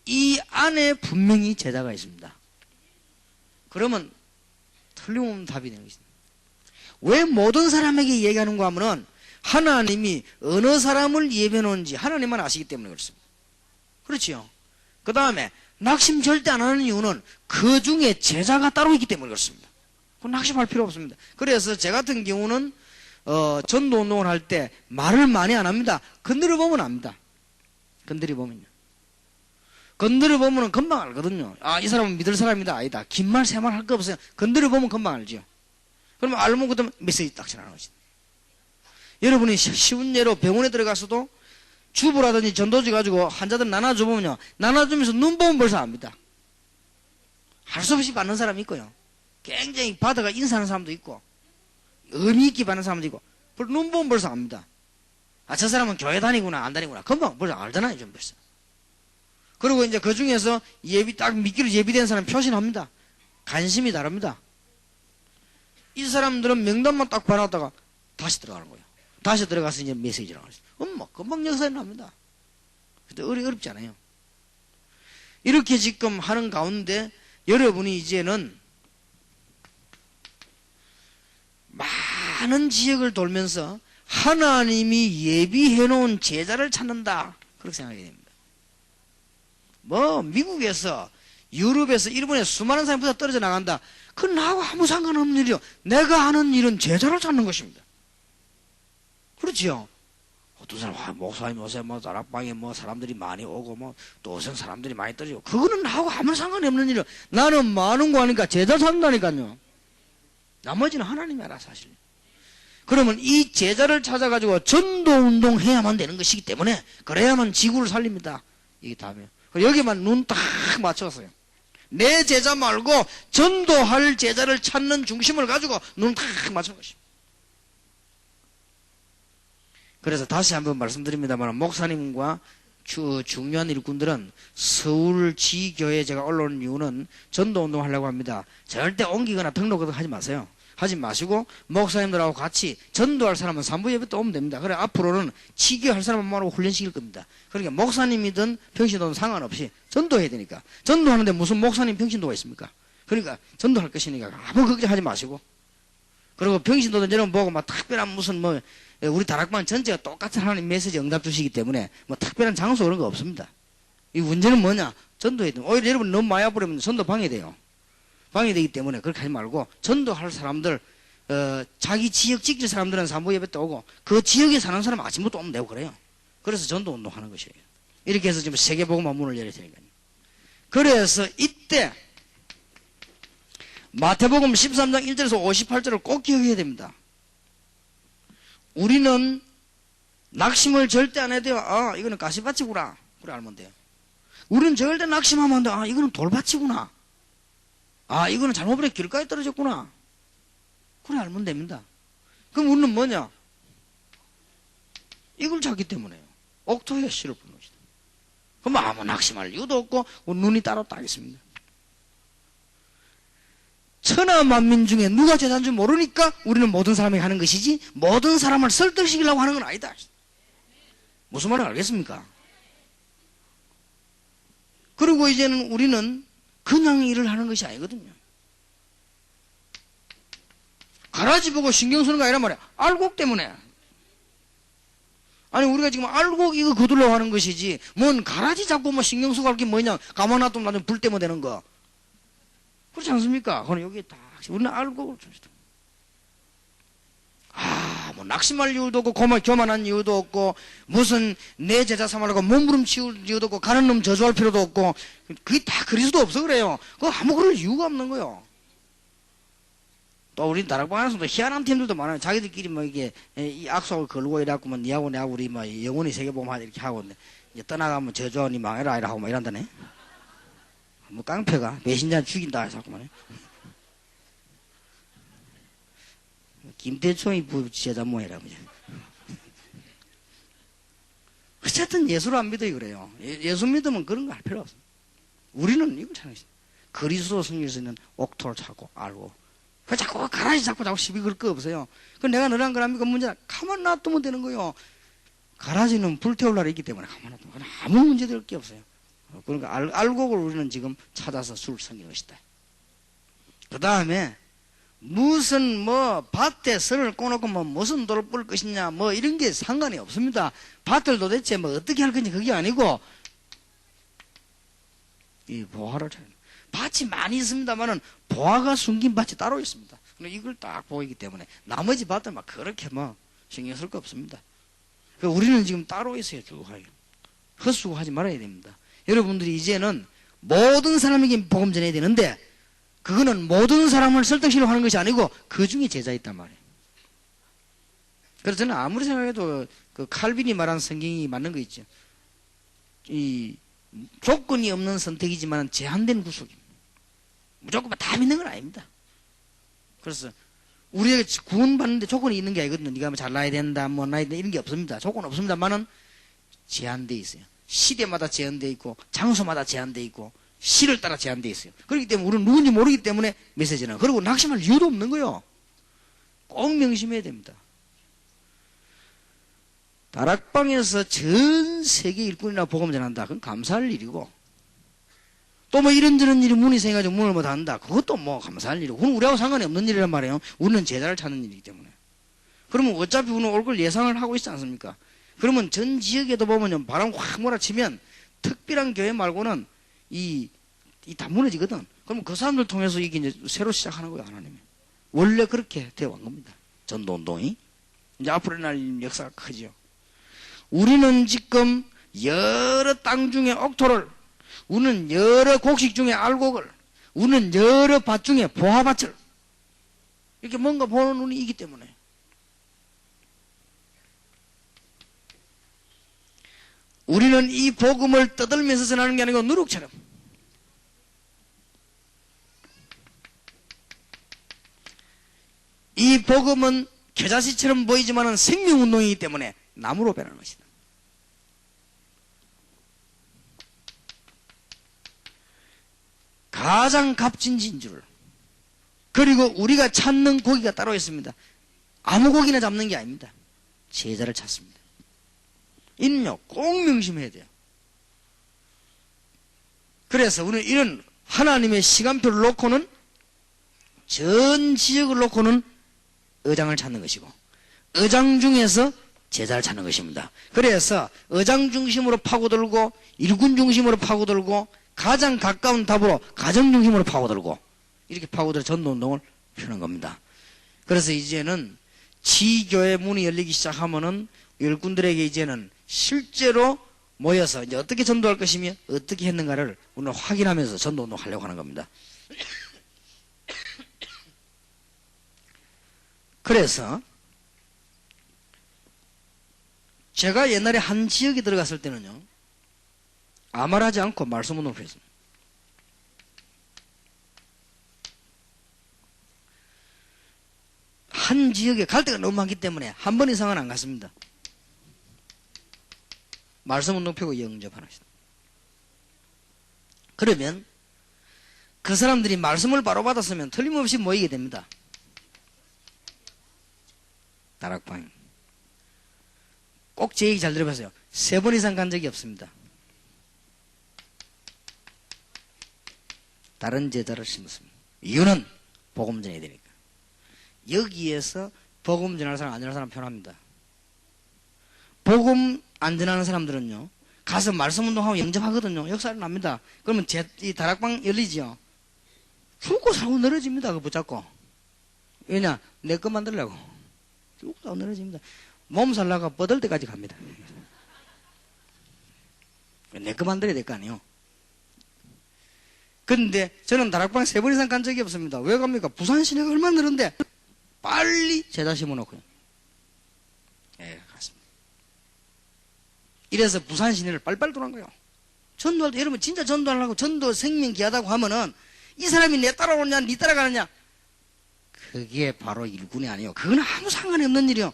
이 안에 분명히 제자가 있습니다. 그러면 틀림없는 답이 되는 것입니다. 왜 모든 사람에게 얘기하는가 하면은 하나님이 어느 사람을 예배해 놓은지 하나님만 아시기 때문에 그렇습니다. 그렇지요. 그 다음에 낙심 절대 안 하는 이유는 그 중에 제자가 따로 있기 때문에 그렇습니다. 낙심할 필요 없습니다. 그래서 제 같은 경우는 전도 운동을 할 때 말을 많이 안 합니다. 건드려 보면 압니다. 건드려 보면요. 건드려 보면은 금방 알거든요. 이 사람은 믿을 사람이다, 아니다. 긴 말, 새 말 할 거 없어요. 건드려 보면 금방 알죠. 그러면 알면 그다음 메시지 딱 전하는 것이다. 여러분이 쉬운 예로 병원에 들어가서도 주부라든지 전도지 가지고 환자들 나눠주면요, 나눠주면서 눈 보면 벌써 압니다. 할 수 없이 받는 사람이 있고요. 굉장히 받아가 인사하는 사람도 있고, 의미 있게 받는 사람도 있고, 눈 보면 벌써 압니다. 아, 저 사람은 교회 다니구나, 안 다니구나. 금방 벌써 알잖아요, 좀 벌써. 그리고 이제 그 중에서 딱 미끼로 예비된 사람 표시합니다. 관심이 다릅니다. 이 사람들은 명단만 딱 받았다가 다시 들어가는 거예요. 다시 들어가서 이제 메시지를 하는 거예요. 금방 역사에 납니다. 근데 어렵지 않아요. 이렇게 지금 하는 가운데 여러분이 이제는 많은 지역을 돌면서 하나님이 예비해 놓은 제자를 찾는다. 그렇게 생각하게 됩니다. 미국에서, 유럽에서, 일본에서 수많은 사람보다 떨어져 나간다. 그건 나하고 아무 상관없는 일이요. 내가 하는 일은 제자를 찾는 것입니다. 그렇지요? 어떤 사람, 목사님 요새 다락방에 사람들이 많이 오고, 또 어선 사람들이 많이 떨어지고. 그거는 나하고 아무 상관이 없는 일이요. 나는 많은 거 하니까 제자 찾는다니까요. 나머지는 하나님이 알아, 사실. 그러면 이 제자를 찾아가지고 전도운동 해야만 되는 것이기 때문에, 그래야만 지구를 살립니다. 이게 다음에. 여기만 눈 딱 맞췄어요. 내 제자 말고 전도할 제자를 찾는 중심을 가지고 눈 딱 맞춘 것입니다. 그래서 다시 한번 말씀드립니다만, 목사님과 중요한 일꾼들은 서울 지교에 제가 올라오는 이유는 전도운동 하려고 합니다. 절대 옮기거나 등록을 하지 마세요. 하지 마시고 목사님들하고 같이 전도할 사람은 산부 예배 때 오면 됩니다. 그래 앞으로는 치교할 사람만 훈련시킬 겁니다. 그러니까 목사님이든 평신도든 상관없이 전도해야 되니까. 전도하는데 무슨 목사님 평신도가 있습니까? 그러니까 전도할 것이니까 아무 걱정하지 마시고. 그리고 평신도든 여러분 보고 특별한 무슨 우리 다락방 전체가 똑같은 하나님 메시지 응답 주시기 때문에 특별한 장소 그런 거 없습니다. 이 문제는 뭐냐? 전도해야 돼요. 오히려 여러분 너무 많이 와버리면 전도 방해돼요. 방해되기 때문에 그렇게 하지 말고 전도할 사람들, 자기 지역 지킬 사람들은 산부 예배 때 오고 그 지역에 사는 사람 아침부터 오면 되고 그래요. 그래서 전도 운동하는 것이에요. 이렇게 해서 지금 세계복음화 문을 열어야 되니까요. 그래서 이때 마태복음 13장 1절에서 58절을 꼭 기억해야 됩니다. 우리는 낙심을 절대 안 해야 돼요. 아, 이거는 가시밭이구나. 그래 알면 돼요. 우리는 절대 낙심하면 안 돼. 아, 이거는 돌밭이구나. 아, 이거는 잘못 보니 길가에 떨어졌구나. 그래 알면 됩니다. 그럼 우리는 뭐냐? 이걸 찾기 때문에요. 옥토에 씨를 뿌는 것이다. 그럼 아무 낙심할 이유도 없고 눈이 따로 따겠습니다. 천하 만민 중에 누가 제자인 줄 모르니까 우리는 모든 사람에게 하는 것이지 모든 사람을 설득시키려고 하는 건 아니다. 무슨 말인지 알겠습니까? 그리고 이제는 우리는 그냥 일을 하는 것이 아니거든요. 가라지 보고 신경 쓰는 거 아니란 말이야. 알곡 때문에. 아니 우리가 지금 알곡 이거 거두려고 하는 것이지 뭔 가라지 잡고 신경 쓰고 할 게 뭐냐. 가만 놔두면 나중에 불 때문에 되는 거. 그렇지 않습니까? 그럼 여기에 딱 우리는 알곡을 줍시다. 낙심할 이유도 없고 교만한 이유도 없고 무슨 내 제자 삼으려고 몸부림치울 이유도 없고 가는 놈 저주할 필요도 없고 그게 다 그리스도 없어 그래요. 그거 아무 그럴 이유가 없는 거요. 또 우리 다락방 안에서도 희한한 팀들도 많아요. 자기들끼리 이게 이 악속을 걸고 이래갖고 니하고 내하고 우리 영원히 세계복음 이렇게 하고 이제 떠나가면 저주하니 망해라 이라고 이런다네. 깡패가 배신자 죽인다 해서 자꾸만. 김대총이 제자 모해라. 어쨌든 예수를 안 믿어요, 그래요. 예수 믿으면 그런 거 할 필요 없어. 우리는 이걸 찾는 것이다. 그리스도 승리할 수 있는 옥토를 찾고 알고. 그 자꾸 가라지 자꾸 시비 걸 거 없어요. 그 내가 너랑 그러니까 문제는 가만 놔두면 되는 거요. 가라지는 불태울 날이 있기 때문에 가만 놔두면 아무 문제 될 게 없어요. 그러니까 알곡을 우리는 지금 찾아서 술 섬기는 것이다. 그 다음에 무슨 밭에 선을 꺼놓고 무슨 돌을 뿔 것이냐 이런 게 상관이 없습니다. 밭을 도대체 어떻게 할 건지 그게 아니고 이 보화를 찾는 밭이 많이 있습니다만은 보화가 숨긴 밭이 따로 있습니다. 이걸 딱 보이기 때문에 나머지 밭은 그렇게 신경 쓸 거 없습니다. 우리는 지금 따로 있어요. 결국하게 헛수고하지 말아야 됩니다. 여러분들이 이제는 모든 사람에게 복음 전해야 되는데 그거는 모든 사람을 설득시키려고 하는 것이 아니고 그 중에 제자 있단 말이에요. 그래서 저는 아무리 생각해도 그 칼빈이 말한 성경이 맞는 거 있죠. 이 조건이 없는 선택이지만 제한된 구속입니다. 무조건 다 믿는 건 아닙니다. 그래서 우리에게 구원받는데 조건이 있는 게 아니거든요. 네가 뭐 잘나야 된다, 뭐 나야 된다, 이런 게 없습니다. 조건 없습니다만은 제한되어 있어요. 시대마다 제한되어 있고, 장소마다 제한되어 있고, 시를 따라 제한되어 있어요. 그렇기 때문에 우리는 누군지 모르기 때문에 메시지는. 그리고 낙심할 이유도 없는 거예요. 꼭 명심해야 됩니다. 다락방에서 전 세계 일꾼이나 복음 전한다. 그건 감사할 일이고, 또 뭐 이런저런 일이 문이 생겨가지고 문을 못 한다. 그것도 뭐 감사할 일이고. 그건 우리하고 상관이 없는 일이란 말이에요. 우리는 제자를 찾는 일이기 때문에. 그러면 어차피 우리는 올 걸 예상을 하고 있지 않습니까? 그러면 전 지역에도 보면 바람 확 몰아치면 특별한 교회 말고는 다 무너지거든. 그러면 그 사람들 통해서 이게 이제 새로 시작하는 거예요, 하나님이. 원래 그렇게 되어 온 겁니다. 전도 운동이. 이제 앞으로 날 역사가 크죠. 우리는 지금 여러 땅 중에 옥토를, 우리는 여러 곡식 중에 알곡을, 우리는 여러 밭 중에 보화밭을, 이렇게 뭔가 보는 눈이 있기 때문에. 우리는 이 복음을 떠들면서 전하는 게 아니고 누룩처럼, 이 복음은 겨자씨처럼 보이지만은 생명운동이기 때문에 나무로 변하는 것이다. 가장 값진 진주를, 그리고 우리가 찾는 고기가 따로 있습니다. 아무 고기나 잡는 게 아닙니다. 제자를 찾습니다. 인묘 꼭 명심해야 돼요. 그래서 우리는 이런 하나님의 시간표를 놓고는, 전 지역을 놓고는 의장을 찾는 것이고, 의장 중에서 제자를 찾는 것입니다. 그래서 의장 중심으로 파고들고, 일군 중심으로 파고들고, 가장 가까운 답으로 가정 중심으로 파고들고, 이렇게 파고들어 전도운동을 펴는 겁니다. 그래서 이제는 지교회 문이 열리기 시작하면은 일꾼들에게 이제는 실제로 모여서 이제 어떻게 전도할 것이며 어떻게 했는가를 오늘 확인하면서 전도운동 하려고 하는 겁니다. 그래서 제가 옛날에 한 지역에 들어갔을 때는요, 아무 말 하지 않고 말씀운동을 했습니다. 한 지역에 갈 데가 너무 많기 때문에 한 번 이상은 안 갔습니다. 말씀운동 펴고 영접하는 것이다. 그러면 그 사람들이 말씀을 바로 받았으면 틀림없이 모이게 됩니다. 다락방. 꼭 제 얘기 잘 들어보세요. 3번 이상 간 적이 없습니다. 다른 제자를 심었습니다. 이유는 복음 전해야 되니까. 여기에서 복음 전하는 사람, 안 전하는 사람 편합니다. 복음 안 전하는 사람들은요, 가서 말씀 운동하고 영접하거든요. 역사를 납니다. 그러면 이 다락방 열리지요. 죽고 사고 늘어집니다. 그거 붙잡고. 왜냐? 내 거 만들려고. 죽고 사고 늘어집니다. 몸 살라가 뻗을 때까지 갑니다. 내 거 만들어야 될 거 아니에요. 그런데 저는 다락방 3번 이상 간 적이 없습니다. 왜 갑니까? 부산 시내가 얼마나 늘었는데 빨리 제자 심어놓고요. 예, 갔습니다. 이래서 부산 시내를 빨빨 돌아간 거예요. 전도할 때, 여러분 진짜 전도하려고 전도 생명 귀하다고 하면은 이 사람이 내 따라오느냐 니 따라가느냐, 그게 바로 일꾼이 아니에요. 그건 아무 상관이 없는 일이에요.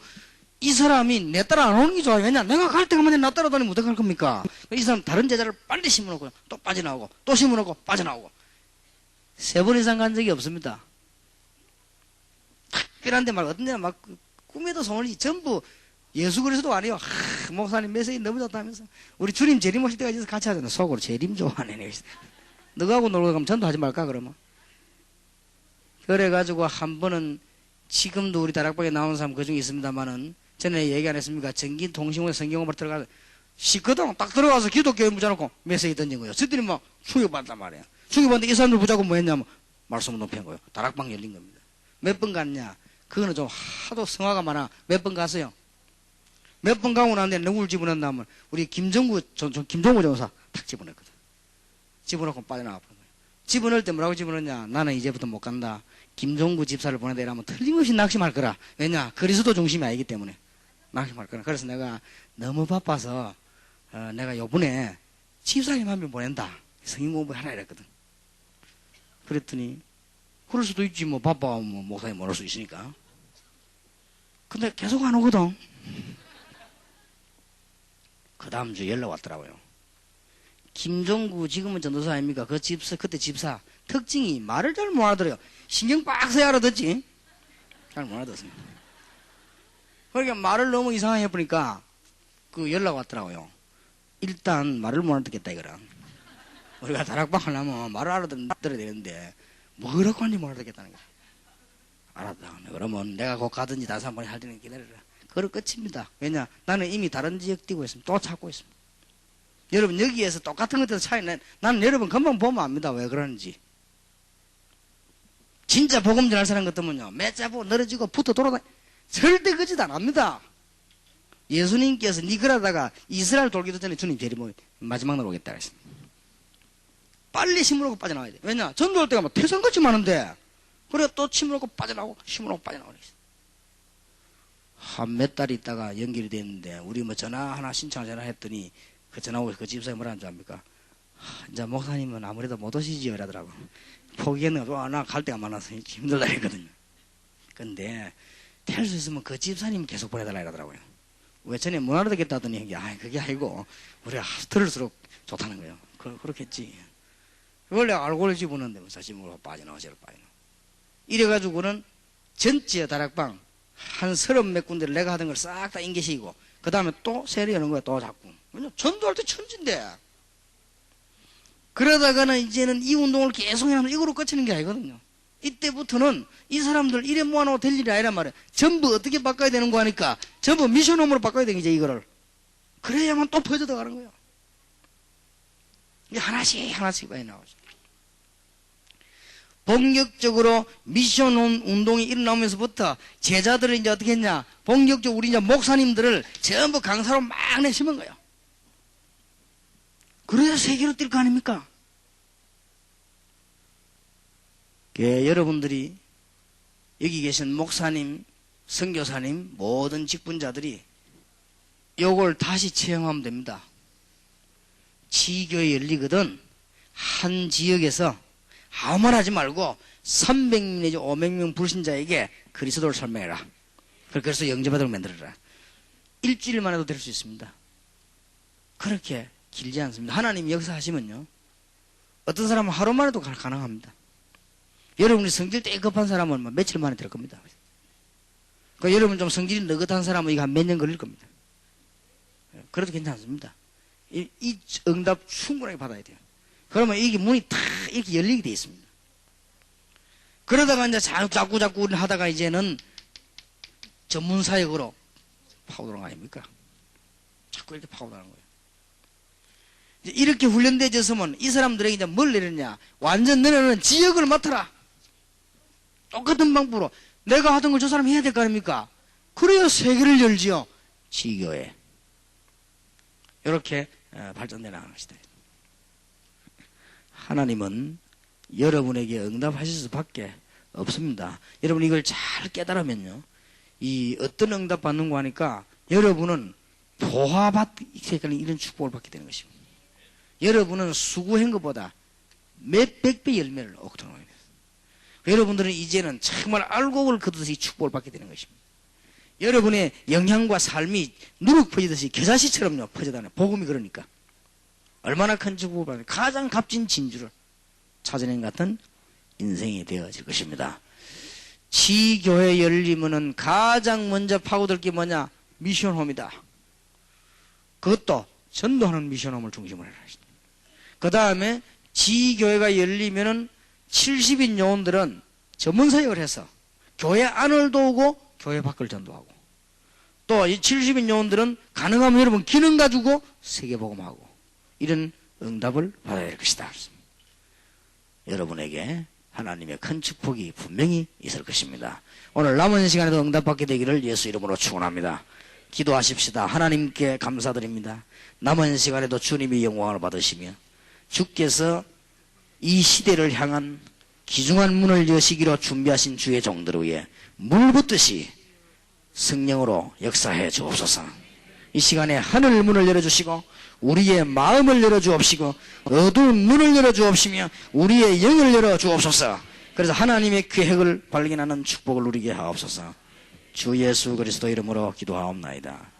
이 사람이 내 따라 안 오는 게 좋아요. 왜냐? 내가 갈 때가 만약 나 따라다니면 어떡할 겁니까? 이 사람 다른 제자를 빨리 심어놓고요. 또 빠져나오고, 또 심어놓고, 빠져나오고. 3번 이상 간 적이 없습니다. 특별한데 막 어떤 데는 막 꿈에도 소원이 전부 예수 그리스도 아니에요. 목사님 메시지 너무 좋다면서. 우리 주님 재림 오실 때까지 같이 하잖아. 속으로 재림 좋아하네. 너하고 놀러 가면 전도하지 말까 그러면. 그래가지고 한 번은, 지금도 우리 다락방에 나오는 사람 그 중에 있습니다만은, 전에 얘기 안 했습니까? 전기통신원에 성경음악 들어가서 시거든 딱 들어가서 기독교회 묻어놓고 메시지 던진 거예요. 저들이 막 충격받단 말이에요. 충격받는데 이 사람들 붙잡고 뭐 했냐면 말씀을 높인 거예요. 다락방 열린 겁니다. 몇 번 갔냐? 그거는 좀 하도 성화가 많아. 몇 번 갔어요. 몇 번 가고 나는데 누구를 집어넣냐면 우리 김종구 전사 탁 집어넣었거든. 집어넣고 빠져나가 버린 거예요. 집어넣을 때 뭐라고 집어넣냐? 나는 이제부터 못 간다. 김종구 집사를 보내대라면 틀림없이 낙심할 거라. 왜냐? 그리스도 중심이 아니기 때문에 낙심할 거라. 그래서 내가 너무 바빠서 내가 요번에 집사님 한 명 보낸다. 성인 공부하라 이랬거든. 그랬더니 그럴 수도 있지. 뭐 바빠 뭐 목사님 못 올 수 있으니까. 근데 계속 안 오거든. 그 다음 주 연락 왔더라고요. 김종구 지금은 전도사 아닙니까? 그 집사 그때 집사 특징이 말을 잘 못 알아들어요. 신경 빡세게 알아듣지. 잘 못 알아듣습니다. 그러니까 말을 너무 이상하게 해보니까 그 연락 왔더라고요. 일단 말을 못 알아듣겠다 이거라. 우리가 다락방 하려면 말을 알아들어야 되는데 뭐라고 하는지 못 알아듣겠다는 거야. 알았다. 그러면 내가 곧 가든지 다시 한 번 할 때는 기다려라. 그걸 끝입니다. 왜냐? 나는 이미 다른 지역 뛰고 있습니다. 또 찾고 있습니다. 여러분 여기에서 똑같은 것들 차이는 나는 여러분 금방 보면 압니다. 왜 그러는지. 진짜 복음 전할 사람 같으면요. 매짜보 늘어지고 붙어 돌아다니 절대 그짓 안 합니다. 예수님께서 니 그러다가 이스라엘 돌기도 전에 주님 데리고 마지막 날 오겠다 그랬습니다. 빨리 시무르고 빠져나와야 돼. 왜냐? 전도할 때가 막 태산같이 많은데 그래 또 시무르고 빠져나오고 시무르고 빠져나오고 한 몇 달 있다가 연결이 됐는데 우리 뭐 전화 하나 신청했더니 그 전화 오고 그 집사님 뭐라는 줄 압니까? 이제 목사님은 아무래도 못 오시지요 이러더라고. 포기했는 나 갈 데가 많아서 힘들다 했거든요. 근데 될 수 있으면 그 집사님 계속 보내달라 이러더라고요. 왜 전에 못 알아듣겠다 하더니 그게 아니고 우리가 들을수록 좋다는 거예요. 그렇겠지. 원래 알고를 집어넣는데 사실 뭐 빠져나와 저를 빠져나와. 이래가지고는 전체 다락방 한 30몇 군데를 내가 하던 걸 싹 다 인계시키고 그 다음에 또 세례 여는 거야 또 자꾸. 왜냐면 전도할 때 천진데. 그러다가는 이제는 이 운동을 계속 해나면 이거로 끝이는 게 아니거든요. 이때부터는 이 사람들 이래 모아놓고 될 일이 아니란 말이에요. 전부 어떻게 바꿔야 되는 거 하니까 전부 미션홈으로 바꿔야 되는 이제 이거를. 그래야만 또 퍼져 들어가는 거예요. 이게 하나씩 많이 나오죠. 본격적으로 미션 운동이 일어나면서부터 제자들을 이제 어떻게 했냐. 본격적으로 우리 이제 목사님들을 전부 강사로 막 내심은 거예요. 그래야 세계로 뛸 거 아닙니까? 예, 여러분들이 여기 계신 목사님, 선교사님, 모든 직분자들이 요걸 다시 체험하면 됩니다. 지교에 열리거든 한 지역에서 아무 말 하지 말고 300명 내지 500명 불신자에게 그리스도를 설명해라. 그래서 영접하도록 만들어라. 일주일만 해도 될 수 있습니다. 그렇게 길지 않습니다. 하나님이 역사하시면요. 어떤 사람은 하루 만에도 가능합니다. 여러분이 성질 되게 급한 사람은 뭐 며칠 만에 될 겁니다. 그러니까 여러분 좀 성질이 느긋한 사람은 이거 한 몇 년 걸릴 겁니다. 그래도 괜찮습니다. 이 응답 충분하게 받아야 돼요. 그러면 이게 문이 탁 이렇게 열리게 돼 있습니다. 그러다가 이제 자꾸 하다가 이제는 전문 사역으로 파고드는 거 아닙니까? 자꾸 이렇게 파고드는 거예요. 이제 이렇게 훈련되어졌으면 이 사람들에게 이제 뭘 내렸냐? 완전 너네는 지역을 맡아라. 똑같은 방법으로 내가 하던 걸 저 사람이 해야 될 거 아닙니까? 그래야 세계를 열지요. 지교에. 이렇게 발전돼 나가는 것이다. 하나님은 여러분에게 응답하실 수밖에 없습니다. 여러분 이걸 잘 깨달으면요. 이 어떤 응답 받는 거 하니까 여러분은 보화받는 이런 축복을 받게 되는 것입니다. 여러분은 수고한 것보다 몇백 배 열매를 얻도록 합니다. 여러분들은 이제는 정말 알곡을 걷듯이 축복을 받게 되는 것입니다. 여러분의 영향과 삶이 누룩 퍼지듯이 겨자씨처럼요 퍼져다녀. 복음이 그러니까 얼마나 큰 축복을 받는 가장 값진 진주를 찾아낸 같은 인생이 되어질 것입니다. 지교회 열리면은 가장 먼저 파고들 게 뭐냐? 미션홈이다. 그것도 전도하는 미션홈을 중심으로 해라. 그 다음에 지교회가 열리면은 70인 요원들은 전문 사역을 해서 교회 안을 도우고 교회 밖을 전도하고 또 이 70인 요원들은 가능하면 여러분 기능 가지고 세계복음하고 이런 응답을 받아야 할 것이다. 여러분에게 하나님의 큰 축복이 분명히 있을 것입니다. 오늘 남은 시간에도 응답받게 되기를 예수 이름으로 축원합니다. 기도하십시다. 하나님께 감사드립니다. 남은 시간에도 주님이 영광을 받으시며 주께서 이 시대를 향한 귀중한 문을 여시기로 준비하신 주의 종들을 위해 물 붓듯이 성령으로 역사해 주옵소서. 이 시간에 하늘 문을 열어주시고 우리의 마음을 열어주옵시고 어두운 문을 열어주옵시며 우리의 영을 열어주옵소서. 그래서 하나님의 계획을 발견하는 축복을 누리게 하옵소서. 주 예수 그리스도 이름으로 기도하옵나이다.